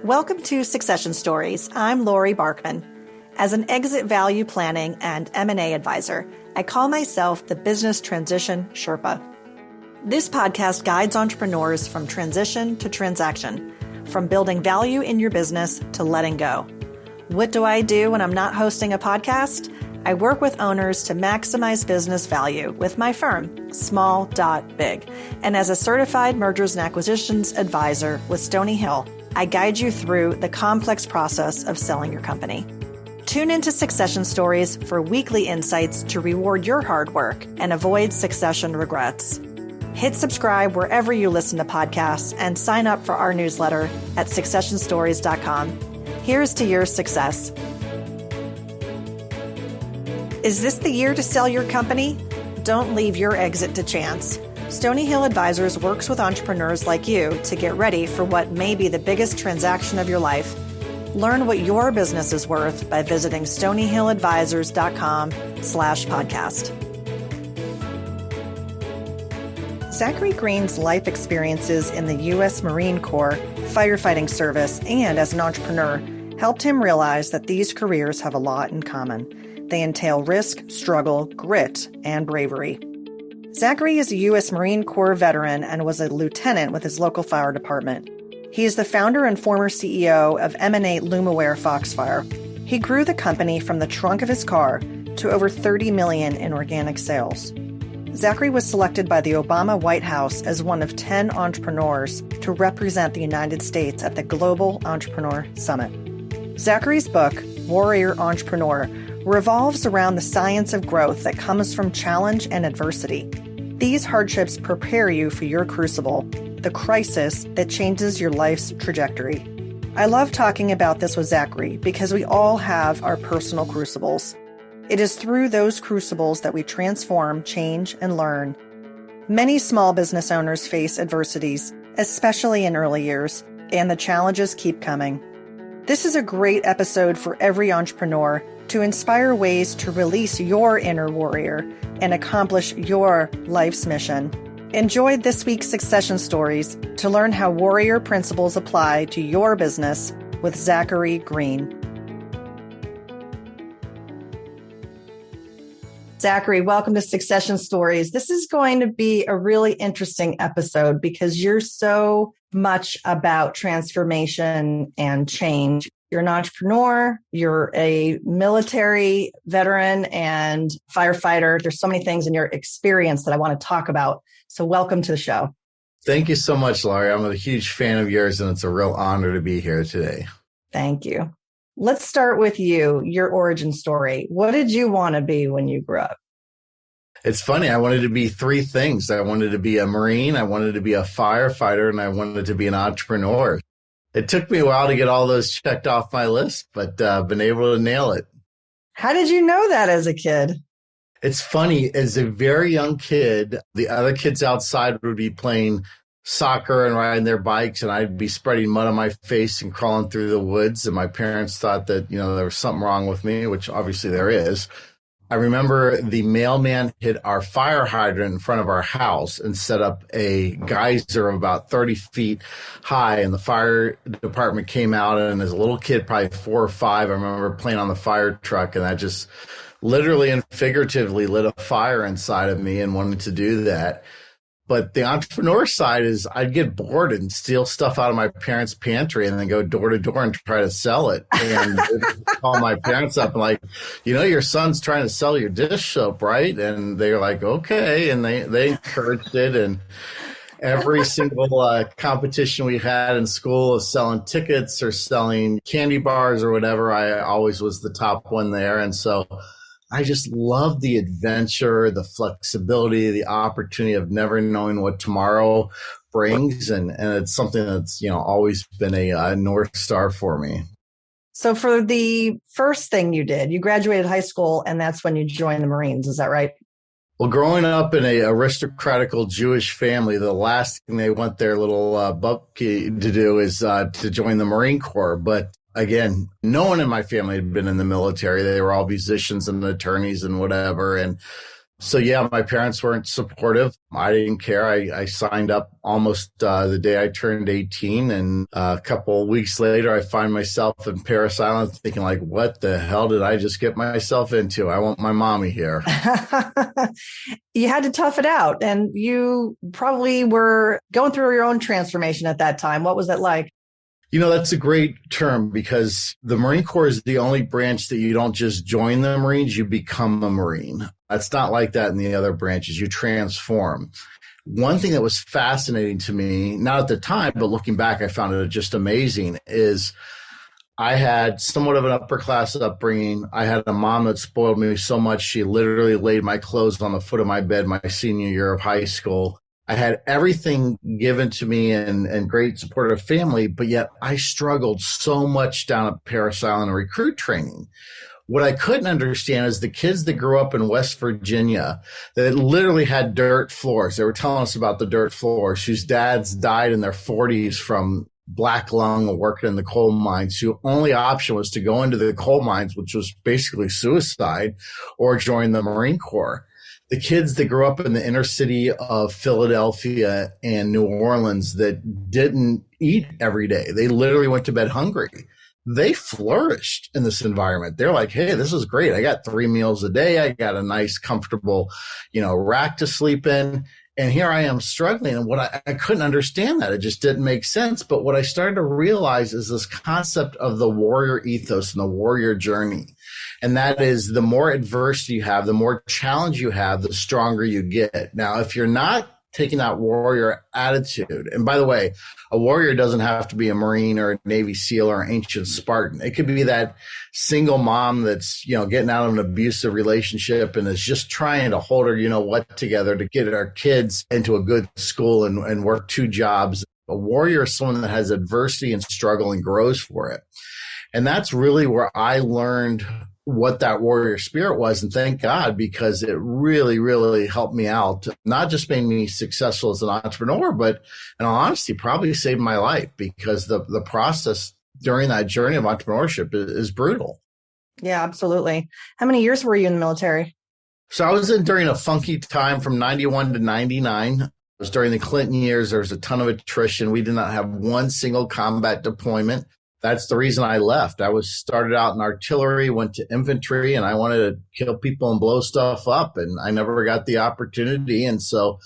Welcome to Succession Stories. I'm Laurie Barkman. As an exit value planning and M&A advisor, I call myself the Business Transition Sherpa. This podcast guides entrepreneurs from transition to transaction, from building value in your business to letting go. What do I do when I'm not hosting a podcast? I work with owners to maximize business value with my firm, Small.Big. And as a certified mergers and acquisitions advisor with Stony Hill, I guide you through the complex process of selling your company. Tune into Succession Stories for weekly insights to reward your hard work and avoid succession regrets. Hit subscribe wherever you listen to podcasts and sign up for our newsletter at successionstories.com. Here's to your success. Is this the year to sell your company? Don't leave your exit to chance. Stony Hill Advisors works with entrepreneurs like you to get ready for what may be the biggest transaction of your life. Learn what your business is worth by visiting stonyhilladvisors.com/podcast. Zachary Green's life experiences in the U.S. Marine Corps, firefighting service, and as an entrepreneur helped him realize that these careers have a lot in common. They entail risk, struggle, grit, and bravery. Zachary is a U.S. Marine Corps veteran and was a lieutenant with his local fire department. He is the founder and former CEO of MN8 LumAware Foxfire. He grew the company from the trunk of his car to over $30 million in organic sales. Zachary was selected by the Obama White House as one of 10 entrepreneurs to represent the United States at the Global Entrepreneur Summit. Zachary's book, Warrior Entrepreneur, revolves around the science of growth that comes from challenge and adversity. These hardships prepare you for your crucible, the crisis that changes your life's trajectory. I love talking about this with Zachary because we all have our personal crucibles. It is through those crucibles that we transform, change, and learn. Many small business owners face adversities, especially in early years, and the challenges keep coming. This is a great episode for every entrepreneur to inspire ways to release your inner warrior and accomplish your life's mission. Enjoy this week's Succession Stories to learn how warrior principles apply to your business with Zachary Green. Zachary, welcome to Succession Stories. This is going to be a really interesting episode because you're so much about transformation and change. You're an entrepreneur, you're a military veteran and firefighter. There's so many things in your experience that I want to talk about. So welcome to the show. Thank you so much, Laurie. I'm a huge fan of yours, and it's a real honor to be here today. Thank you. Let's start with you, your origin story. What did you want to be when you grew up? It's funny. I wanted to be three things. I wanted to be a Marine, I wanted to be a firefighter, and I wanted to be an entrepreneur. It took me a while to get all those checked off my list, but I've been able to nail it. How did you know that as a kid? It's funny. As a very young kid, the other kids outside would be playing soccer and riding their bikes, and I'd be spreading mud on my face and crawling through the woods. And my parents thought that, there was something wrong with me, which obviously there is. I remember the mailman hit our fire hydrant in front of our house and set up a geyser of about 30 feet high. And the fire department came out, and as a little kid, probably 4 or 5, I remember playing on the fire truck, and that just literally and figuratively lit a fire inside of me and wanted to do that. But the entrepreneur side is I'd get bored and steal stuff out of my parents' pantry and then go door to door and try to sell it. And call my parents up and like, your son's trying to sell your dish soap, right? And they're like, okay. And they encouraged it. And every single competition we had in school of selling tickets or selling candy bars or whatever, I always was the top one there. And so I just love the adventure, the flexibility, the opportunity of never knowing what tomorrow brings. And it's something that's, always been a North Star for me. So for the first thing you did, you graduated high school and that's when you joined the Marines. Is that right? Well, growing up in a aristocratical Jewish family, the last thing they want their little bupkey to do is to join the Marine Corps. But again, no one in my family had been in the military. They were all musicians and attorneys and whatever. And So yeah, my parents weren't supportive. I didn't care. I signed up almost the day I turned 18, and a couple of weeks later, I find myself in Paris Island thinking like, what the hell did I just get myself into? I want my mommy here. You had to tough it out, and you probably were going through your own transformation at that time. What was that like? That's a great term because the Marine Corps is the only branch that you don't just join the Marines, you become a Marine. It's not like that in the other branches. You transform. One thing that was fascinating to me, not at the time, but looking back, I found it just amazing, is I had somewhat of an upper class upbringing. I had a mom that spoiled me so much. She literally laid my clothes on the foot of my bed my senior year of high school. I had everything given to me and great supportive family, but yet I struggled so much down at Paris Island in recruit training. What I couldn't understand is the kids that grew up in West Virginia that literally had dirt floors. They were telling us about the dirt floors whose dads died in their 40s from black lung or working in the coal mines, whose only option was to go into the coal mines, which was basically suicide, or join the Marine Corps. The kids that grew up in the inner city of Philadelphia and New Orleans that didn't eat every day, they literally went to bed hungry. They flourished in this environment. They're like, hey, this is great. I got 3 meals a day. I got a nice, comfortable, rack to sleep in. And here I am struggling. And I couldn't understand that. It just didn't make sense. But what I started to realize is this concept of the warrior ethos and the warrior journey. And that is the more adversity you have, the more challenge you have, the stronger you get. Now, if you're not taking that warrior attitude, and by the way, a warrior doesn't have to be a Marine or a Navy SEAL or an ancient Spartan. It could be that single mom that's, getting out of an abusive relationship and is just trying to hold her, together to get our kids into a good school and work 2 jobs. A warrior is someone that has adversity and struggle and grows for it. And that's really where I learned what that warrior spirit was. And thank God, because it really, really helped me out. Not just made me successful as an entrepreneur, but in all honesty, probably saved my life because the process during that journey of entrepreneurship is brutal. Yeah, absolutely. How many years were you in the military? So I was in during a funky time from 91 to 99. It was during the Clinton years. There was a ton of attrition. We did not have one single combat deployment. That's the reason I left. I started out in artillery, went to infantry, and I wanted to kill people and blow stuff up, and I never got the opportunity. And so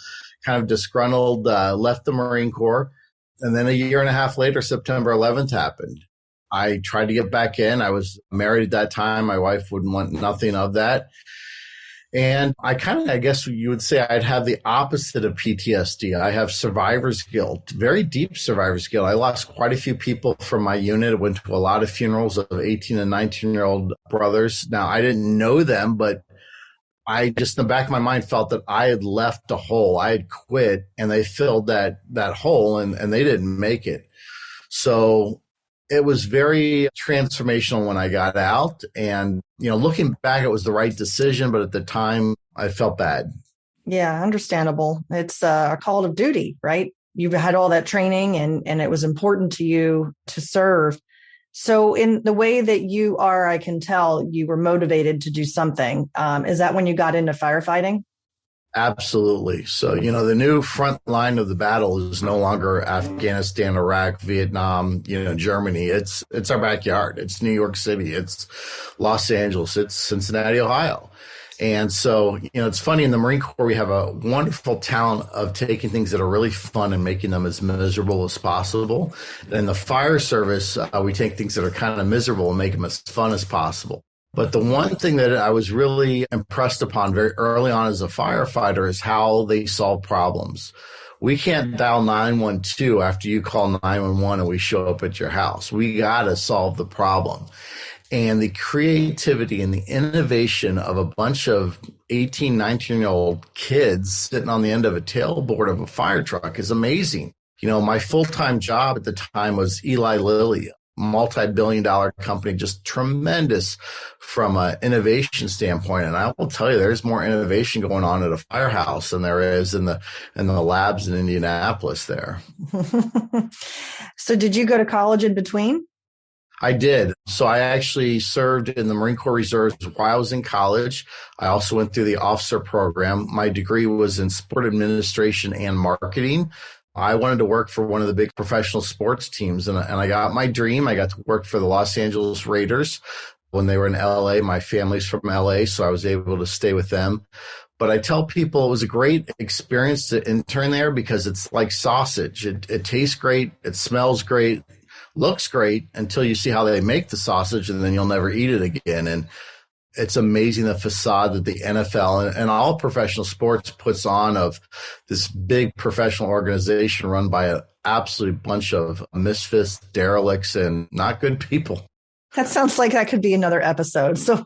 kind of disgruntled, left the Marine Corps. And then a year and a half later, September 11th happened. I tried to get back in. I was married at that time. My wife wouldn't want nothing of that. And I guess you would say I'd have the opposite of PTSD. I have survivor's guilt, very deep survivor's guilt. I lost quite a few people from my unit. I went to a lot of funerals of 18 and 19-year-old brothers. Now, I didn't know them, but I just in the back of my mind felt that I had left a hole. I had quit and they filled that hole and they didn't make it. So it was very transformational when I got out. And, looking back, it was the right decision. But at the time, I felt bad. Yeah, understandable. It's a call of duty, right? You've had all that training and it was important to you to serve. So in the way that you are, I can tell you were motivated to do something. Is that when you got into firefighting? Absolutely. So, the new front line of the battle is no longer Afghanistan, Iraq, Vietnam, Germany. It's our backyard. It's New York City. It's Los Angeles. It's Cincinnati, Ohio. And so, it's funny in the Marine Corps, we have a wonderful talent of taking things that are really fun and making them as miserable as possible. In the fire service, we take things that are kind of miserable and make them as fun as possible. But the one thing that I was really impressed upon very early on as a firefighter is how they solve problems. We can't dial 912 after you call 911 and we show up at your house. We got to solve the problem. And the creativity and the innovation of a bunch of 18, 19-year-old kids sitting on the end of a tailboard of a fire truck is amazing. My full-time job at the time was Eli Lilly, multi-billion-dollar company, just tremendous from an innovation standpoint. And I will tell you, there's more innovation going on at a firehouse than there is in the labs in Indianapolis there. So did you go to college in between? I did. So I actually served in the Marine Corps Reserves while I was in college. I also went through the officer program. My degree was in sport administration and marketing. I wanted to work for one of the big professional sports teams, and I got my dream. I got to work for the Los Angeles Raiders when they were in LA. My family's from LA, so I was able to stay with them. But I tell people it was a great experience to intern there because it's like sausage. It tastes great. It smells great, looks great until you see how they make the sausage, and then you'll never eat it again. And it's amazing the facade that the NFL and all professional sports puts on of this big professional organization run by an absolute bunch of misfits, derelicts, and not good people. That sounds like that could be another episode. So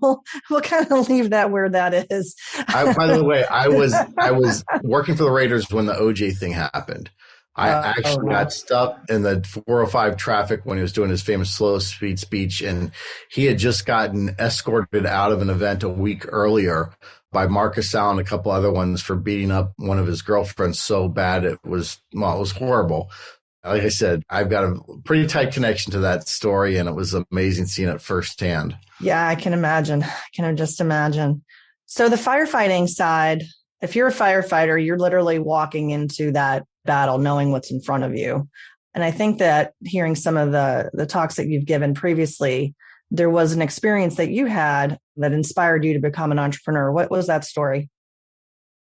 we'll kind of leave that where that is. By the way, I was working for the Raiders when the OJ thing happened. I actually got stuck in the 405 traffic when he was doing his famous slow speed speech, and he had just gotten escorted out of an event a week earlier by Marcus Allen and a couple other ones for beating up one of his girlfriends so bad it was horrible. Like I said, I've got a pretty tight connection to that story, and it was amazing seeing it firsthand. Yeah, I can imagine. I can just imagine. So the firefighting side, if you're a firefighter, you're literally walking into that battle knowing what's in front of you. And I think that hearing some of the talks that you've given previously, there was an experience that you had that inspired you to become an entrepreneur. What was that story?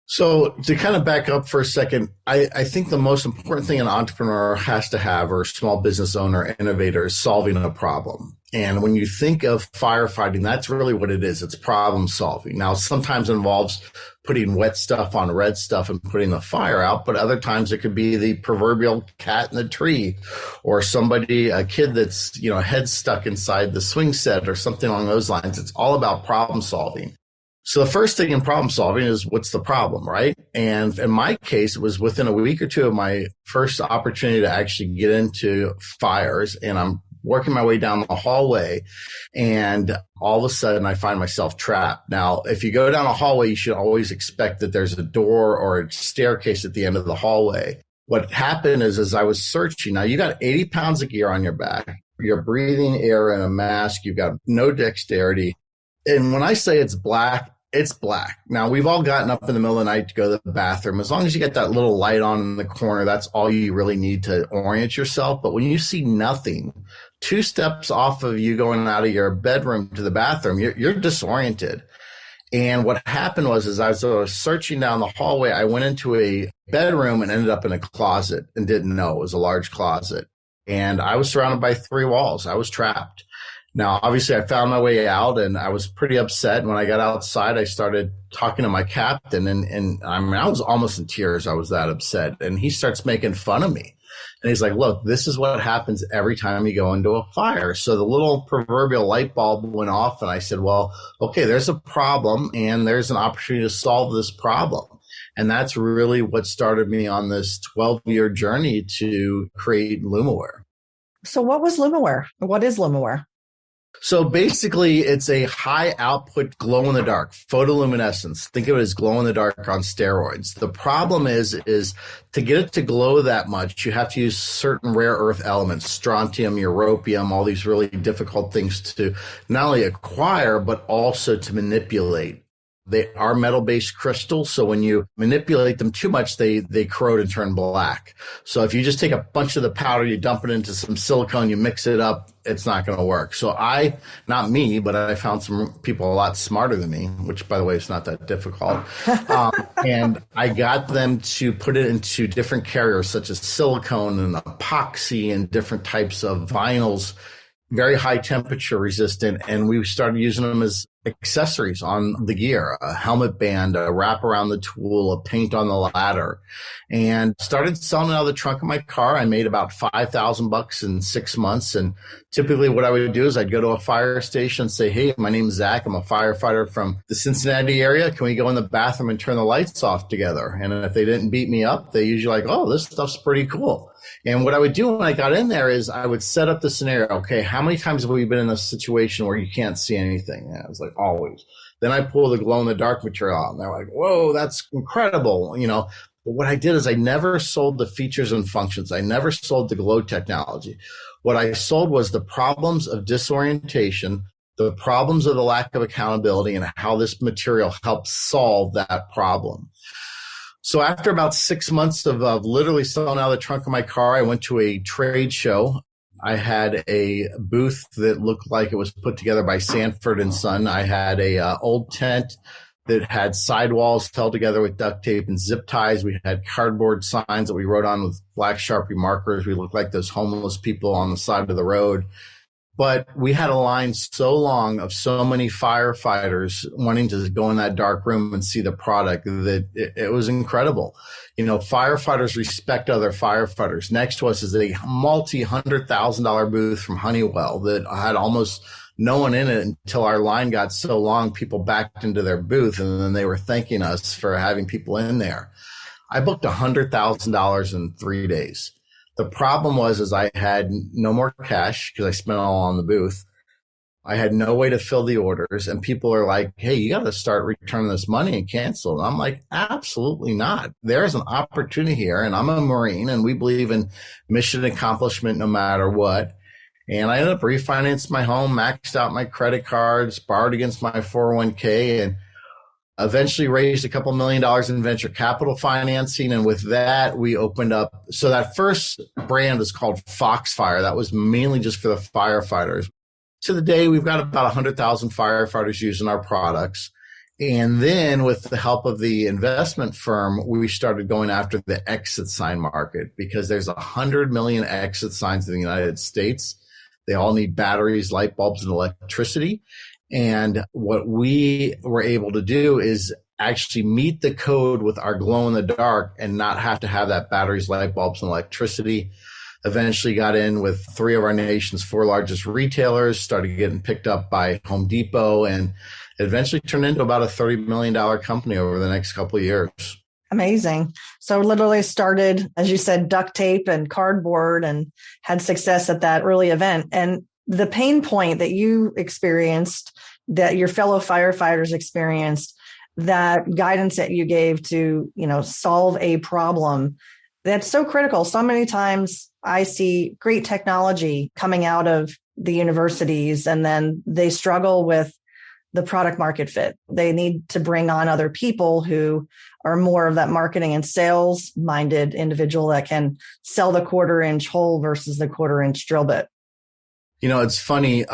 So to kind of back up for a second, I think the most important thing an entrepreneur has to have, or a small business owner, innovator, is solving a problem. And when you think of firefighting, that's really what it is. It's problem solving. Now, sometimes it involves putting wet stuff on red stuff and putting the fire out, but other times it could be the proverbial cat in the tree, or a kid that's, head stuck inside the swing set or something along those lines. It's all about problem solving. So the first thing in problem solving is, what's the problem, right? And in my case, it was within a week or two of my first opportunity to actually get into fires, and I'm working my way down the hallway, and all of a sudden I find myself trapped. Now, if you go down a hallway, you should always expect that there's a door or a staircase at the end of the hallway. What happened is, as I was searching, now you got 80 pounds of gear on your back, you're breathing air in a mask, you've got no dexterity. And when I say it's black, it's black. Now, we've all gotten up in the middle of the night to go to the bathroom. As long as you get that little light on in the corner, that's all you really need to orient yourself. But when you see nothing, 2 steps off of you going out of your bedroom to the bathroom, you're disoriented. And what happened was, as I was searching down the hallway, I went into a bedroom and ended up in a closet and didn't know it was a large closet. And I was surrounded by 3 walls. I was trapped. Now, obviously, I found my way out, and I was pretty upset. And when I got outside, I started talking to my captain, and I was almost in tears. I was that upset. And he starts making fun of me. And he's like, look, this is what happens every time you go into a fire. So the little proverbial light bulb went off, and I said, well, okay, there's a problem, and there's an opportunity to solve this problem. And that's really what started me on this 12-year journey to create LumAware. So what was LumAware? What is LumAware? So basically, it's a high output glow in the dark photoluminescence. Think of it as glow in the dark on steroids. The problem is to get it to glow that much, you have to use certain rare earth elements, strontium, europium, all these really difficult things to not only acquire, but also to manipulate. They are metal-based crystals, so when you manipulate them too much, they corrode and turn black. So if you just take a bunch of the powder, you dump it into some silicone, you mix it up, it's not going to work. So not me, but I found some people a lot smarter than me, which, by the way, is not that difficult. And I got them to put it into different carriers, such as silicone and epoxy and different types of vinyls, very high temperature resistant. And we started using them as accessories on the gear, a helmet band, a wrap around the tool, a paint on the ladder, and started selling out of the trunk of my car. I made about $5,000 in 6 months. And typically what I would do is I'd go to a fire station and say, hey, my name is Zach. I'm a firefighter from the Cincinnati area. Can we go in the bathroom and turn the lights off together? And if they didn't beat me up, they usually like, oh, this stuff's pretty cool. And what I would do when I got in there is I would set up the scenario. Okay, how many times have we been in a situation where you can't see anything? And I was like, always. Then I pull the glow in the dark material out, and they're like, whoa, that's incredible. But what I did is I never sold the features and functions. I never sold the glow technology. What I sold was the problems of disorientation, the problems of the lack of accountability, and how this material helps solve that problem. So after about 6 months of literally selling out of the trunk of my car, I went to a trade show. I had a booth that looked like it was put together by Sanford and Son. I had a old tent that had sidewalls held together with duct tape and zip ties. We had cardboard signs that we wrote on with black Sharpie markers. We looked like those homeless people on the side of the road. But we had a line so long of so many firefighters wanting to go in that dark room and see the product that it was incredible. You know, firefighters respect other firefighters. Next to us is a multi-$100,000 booth from Honeywell that had almost no one in it until our line got so long, people backed into their booth and then they were thanking us for having people in there. I booked $100,000 in 3 days. The problem was I had no more cash because I spent it all on the booth. I had no way to fill the orders, and people are like, hey, you got to start returning this money and cancel. And I'm like, absolutely not. There's an opportunity here, and I'm a Marine, and we believe in mission accomplishment no matter what. And I ended up refinancing my home, maxed out my credit cards, borrowed against my 401k, and eventually raised a couple $1 million in venture capital financing. And with that, we opened up. So that first brand is called Foxfire. That was mainly just for the firefighters. To the day, we've got about 100,000 firefighters using our products. And then with the help of the investment firm, we started going after the exit sign market because there's 100 million exit signs in the United States. They all need batteries, light bulbs, and electricity. And what we were able to do is actually meet the code with our glow in the dark and not have to have that batteries, light bulbs, and electricity. Eventually got in with 3 of our nation's 4 largest retailers, started getting picked up by Home Depot, and eventually turned into about a $30 million company over the next couple of years. Amazing. So literally started, as you said, duct tape and cardboard and had success at that early event. And the pain point that you experienced, that your fellow firefighters experienced, that guidance that you gave to, solve a problem, that's so critical. So many times I see great technology coming out of the universities and then they struggle with the product market fit. They need to bring on other people who are more of that marketing and sales minded individual that can sell the 1/4-inch hole versus the 1/4-inch drill bit. It's funny.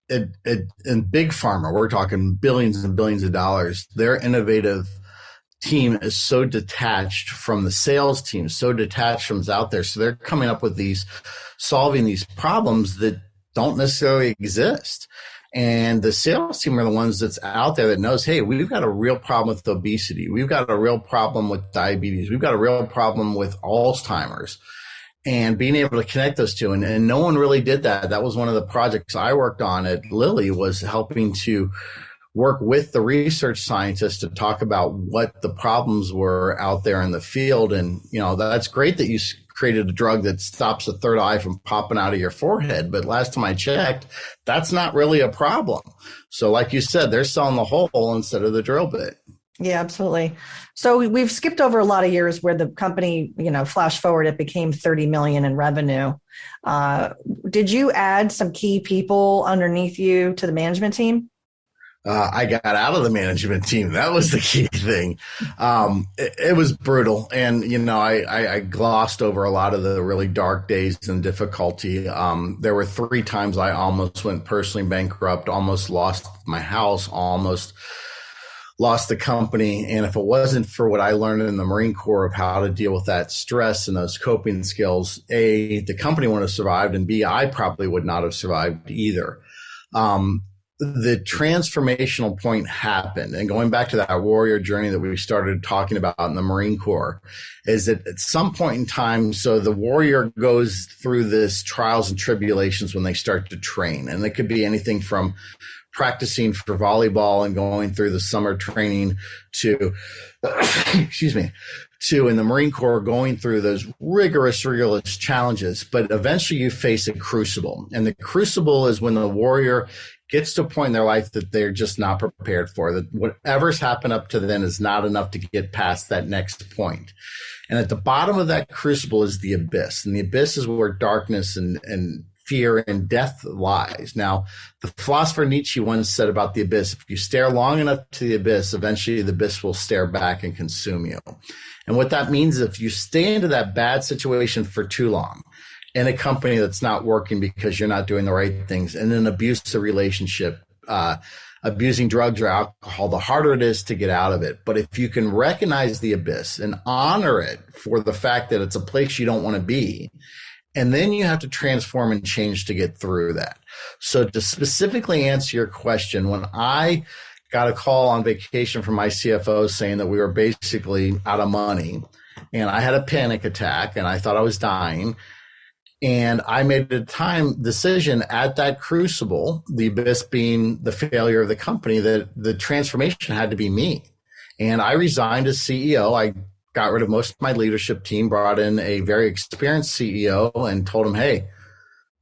In big pharma, we're talking billions and billions of dollars. Their innovative team is so detached from the sales team, so detached from what's out there. So they're coming up with solving these problems that don't necessarily exist. And the sales team are the ones that's out there that knows, hey, we've got a real problem with obesity. We've got a real problem with diabetes. We've got a real problem with Alzheimer's. And being able to connect those two. And no one really did that. That was one of the projects I worked on at Lilly, was helping to work with the research scientists to talk about what the problems were out there in the field. And, that's great that you created a drug that stops the third eye from popping out of your forehead. But last time I checked, that's not really a problem. So like you said, they're selling the hole instead of the drill bit. Yeah, absolutely. So we've skipped over a lot of years where the company, flash forward, it became 30 million in revenue. Did you add some key people underneath you to the management team? I got out of the management team. That was the key thing. It was brutal. And, I glossed over a lot of the really dark days and difficulty. There were 3 times I almost went personally bankrupt, almost lost my house, almost lost the company. And if it wasn't for what I learned in the Marine Corps of how to deal with that stress and those coping skills, A, the company wouldn't have survived, and B, I probably would not have survived either. The transformational point happened. And going back to that warrior journey that we started talking about in the Marine Corps, is that at some point in time, so the warrior goes through this trials and tribulations when they start to train. And it could be anything from practicing for volleyball and going through the summer training to, to in the Marine Corps going through those rigorous challenges. But eventually you face a crucible. And the crucible is when the warrior gets to a point in their life that they're just not prepared for, that whatever's happened up to then is not enough to get past that next point. And at the bottom of that crucible is the abyss. And the abyss is where darkness and fear and death lies. Now, the philosopher Nietzsche once said about the abyss, if you stare long enough to the abyss, eventually the abyss will stare back and consume you. And what that means is if you stay into that bad situation for too long, in a company that's not working because you're not doing the right things, in an abusive relationship, abusing drugs or alcohol, the harder it is to get out of it. But if you can recognize the abyss and honor it for the fact that it's a place you don't want to be, and then you have to transform and change to get through that. So to specifically answer your question, when I got a call on vacation from my CFO saying that we were basically out of money, and I had a panic attack and I thought I was dying, and I made a decision at that crucible, the abyss being the failure of the company, that the transformation had to be me. And I resigned as CEO. I got rid of most of my leadership team, brought in a very experienced CEO and told him, hey,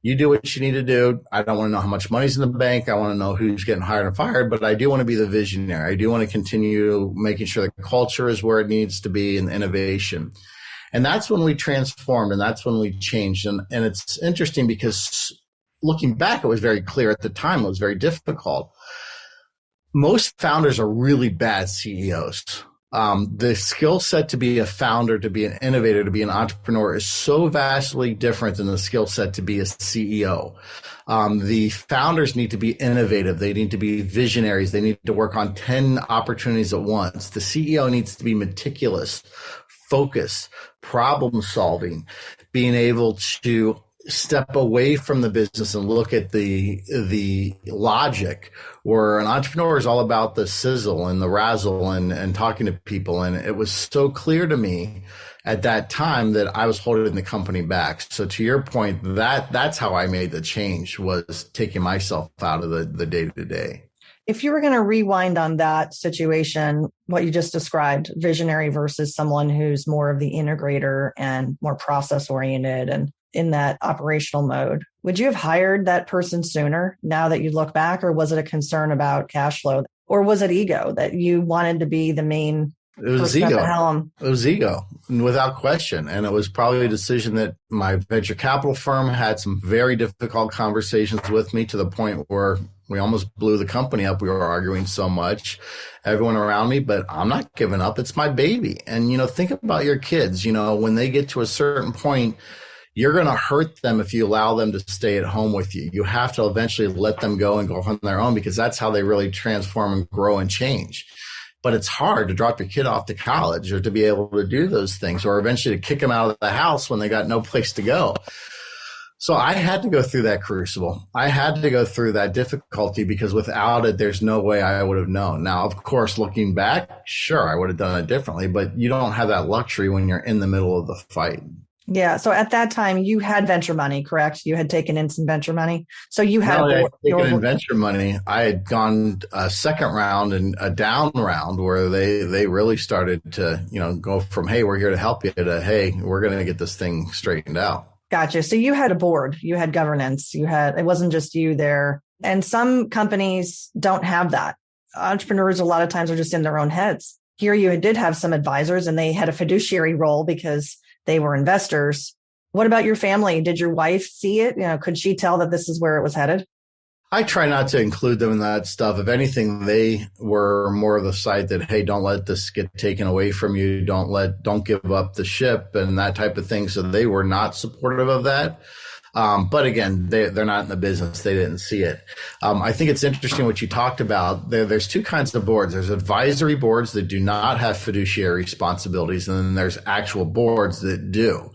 you do what you need to do. I don't want to know how much money's in the bank. I want to know who's getting hired and fired, but I do want to be the visionary. I do want to continue making sure the culture is where it needs to be and innovation. And that's when we transformed and that's when we changed. And it's interesting because looking back, it was very clear at the time. It was very difficult. Most founders are really bad CEOs. The skill set to be a founder, to be an innovator, to be an entrepreneur is so vastly different than the skill set to be a CEO. The founders need to be innovative. They need to be visionaries. They need to work on 10 opportunities at once. The CEO needs to be meticulous, focused, problem solving, being able to step away from the business and look at the logic, where an entrepreneur is all about the sizzle and the razzle and talking to people. And it was so clear to me at that time that I was holding the company back. So to your point, that's how I made the change, was taking myself out of the day-to-day. If you were going to rewind on that situation, what you just described, visionary versus someone who's more of the integrator and more process oriented and in that operational mode, would you have hired that person sooner now that you look back, or was it a concern about cash flow, or was it ego that you wanted to be the main person at the helm? It was ego, without question. And it was probably a decision that my venture capital firm had some very difficult conversations with me, to the point where we almost blew the company up. We were arguing so much, everyone around me, but I'm not giving up. It's my baby. And, think about your kids, when they get to a certain point, you're going to hurt them if you allow them to stay at home with you. You have to eventually let them go and go on their own, because that's how they really transform and grow and change. But it's hard to drop your kid off to college, or to be able to do those things, or eventually to kick them out of the house when they got no place to go. So I had to go through that crucible. I had to go through that difficulty, because without it, there's no way I would have known. Now, of course, looking back, sure, I would have done it differently, but you don't have that luxury when you're in the middle of the fight. Yeah. So at that time, you had venture money, correct? You had taken in some venture money. So you had taken in venture money. I had gone a second round and a down round, where they really started to, go from, hey, we're here to help you, to, hey, we're going to get this thing straightened out. Gotcha. So you had a board, you had governance, it wasn't just you there. And some companies don't have that. Entrepreneurs a lot of times are just in their own heads. Here you did have some advisors, and they had a fiduciary role because they were investors. What about your family? Did your wife see it? Could she tell that this is where it was headed? I try not to include them in that stuff. If anything, they were more of the side that, hey, don't let this get taken away from you. Don't give up the ship and that type of thing. So they were not supportive of that. But again, they're not in the business. They didn't see it. I think it's interesting what you talked about. There's two kinds of boards. There's advisory boards that do not have fiduciary responsibilities, and then there's actual boards that do.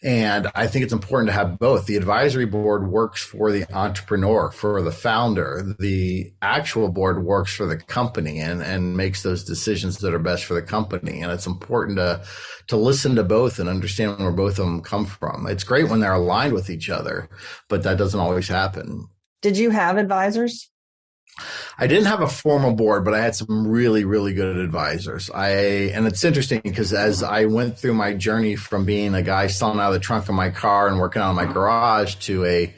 And I think it's important to have both. The advisory board works for the entrepreneur, for the founder. The actual board works for the company and makes those decisions that are best for the company. And it's important to listen to both and understand where both of them come from. It's great when they're aligned with each other, but that doesn't always happen. Did you have advisors? I didn't have a formal board, but I had some really, really good advisors. And it's interesting because as I went through my journey from being a guy selling out of the trunk of my car and working out of my garage to a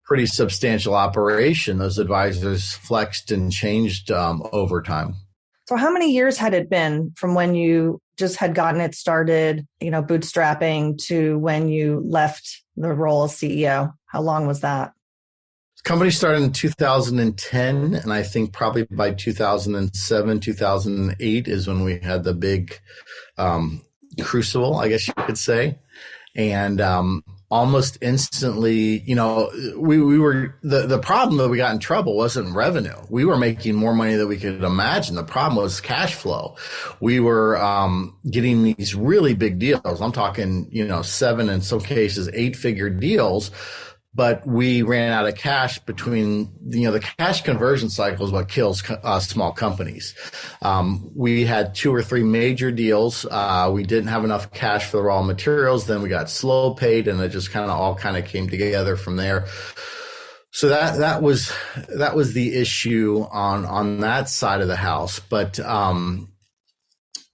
pretty substantial operation, those advisors flexed and changed over time. So how many years had it been from when you just had gotten it started, bootstrapping, to when you left the role as CEO? How long was that? The company started in 2010, and I think probably by 2007, 2008 is when we had the big crucible, I guess you could say. And almost instantly, we were the problem that we got in trouble wasn't revenue. We were making more money than we could imagine. The problem was cash flow. We were getting these really big deals. I'm talking, 7, in some cases, 8-figure deals. But we ran out of cash between, the cash conversion cycle is what kills small companies. We had 2 or 3 major deals. We didn't have enough cash for the raw materials. Then we got slow paid, and it just all came together from there. So that was the issue on that side of the house. But,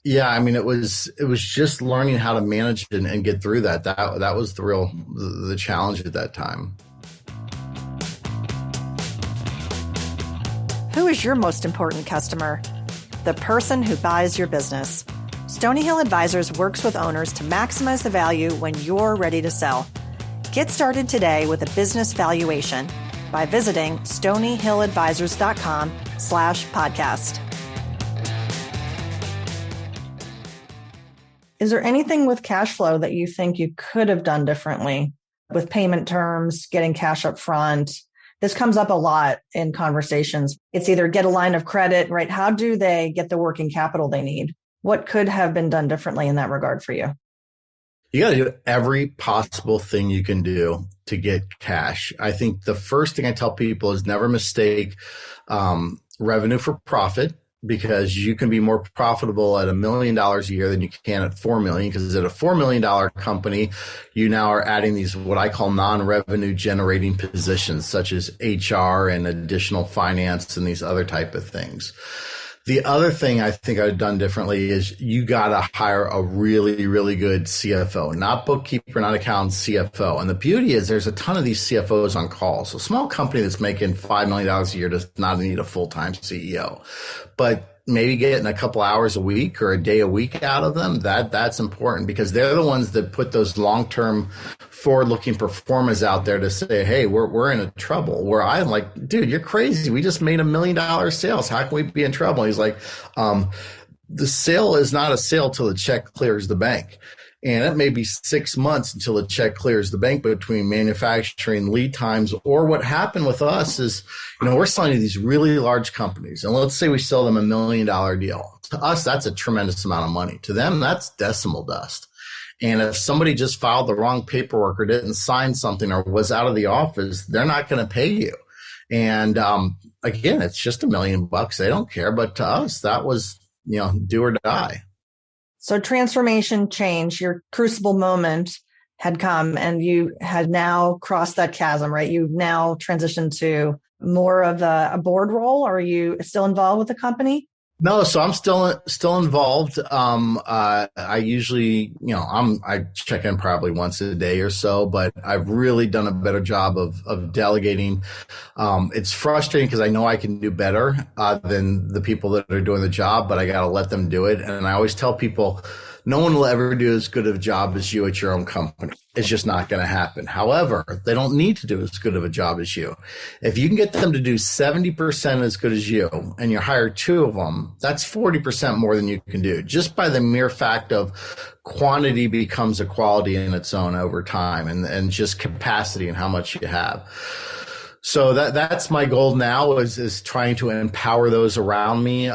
yeah, I mean, it was just learning how to manage it and get through that. That was the challenge at that time. Who is your most important customer? The person who buys your business. Stony Hill Advisors works with owners to maximize the value when you're ready to sell. Get started today with a business valuation by visiting stonyhilladvisors.com/podcast. Is there anything with cash flow that you think you could have done differently with payment terms, getting cash up front? This comes up a lot in conversations. It's either get a line of credit, right? How do they get the working capital they need? What could have been done differently in that regard for you? You got to do every possible thing you can do to get cash. I think the first thing I tell people is never mistake revenue for profit, because you can be more profitable at $1 million a year than you can at $4 million. Because at a $4 million company, you now are adding these, what I call non-revenue generating positions, such as HR and additional finance and these other type of things. The other thing I think I've done differently is you got to hire a really, really good CFO, not bookkeeper, not accountant, CFO. And the beauty is there's a ton of these CFOs on call. So a small company that's making $5 million a year does not need a full-time CEO, but maybe getting a couple hours a week or a day a week out of them, that's important, because they're the ones that put those long-term forward-looking performers out there to say, hey, we're in a trouble. Where I'm like, dude, you're crazy. We just made $1 million sales. How can we be in trouble? And he's like, the sale is not a sale till the check clears the bank. And it may be 6 months until the check clears the bank between manufacturing lead times. Or what happened with us is, we're selling to these really large companies. And let's say we sell them $1 million deal. To us, that's a tremendous amount of money. To them, that's decimal dust. And if somebody just filed the wrong paperwork or didn't sign something or was out of the office, they're not going to pay you. And again, it's just $1 million. They don't care. But to us, that was, do or die. So transformation, change, your crucible moment had come and you had now crossed that chasm, right? You've now transitioned to more of a board role. Or are you still involved with the company? No, so I'm still involved. I usually, I check in probably once a day or so, but I've really done a better job of delegating. It's frustrating because I know I can do better than the people that are doing the job, but I got to let them do it. And I always tell people, no one will ever do as good of a job as you at your own company. It's just not going to happen. However, they don't need to do as good of a job as you. If you can get them to do 70% as good as you, and you hire 2 of them, that's 40% more than you can do. Just by the mere fact of quantity becomes a quality in its own over time, and just capacity and how much you have. So that's my goal now is trying to empower those around me,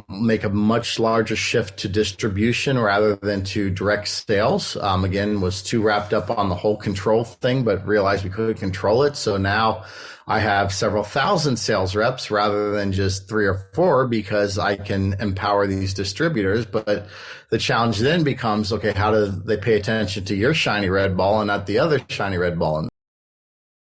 make a much larger shift to distribution rather than to direct sales. Again, was too wrapped up on the whole control thing, but realized we couldn't control it. So now I have several thousand sales reps rather than just 3 or 4, because I can empower these distributors. But the challenge then becomes, okay, how do they pay attention to your shiny red ball and not the other shiny red ball?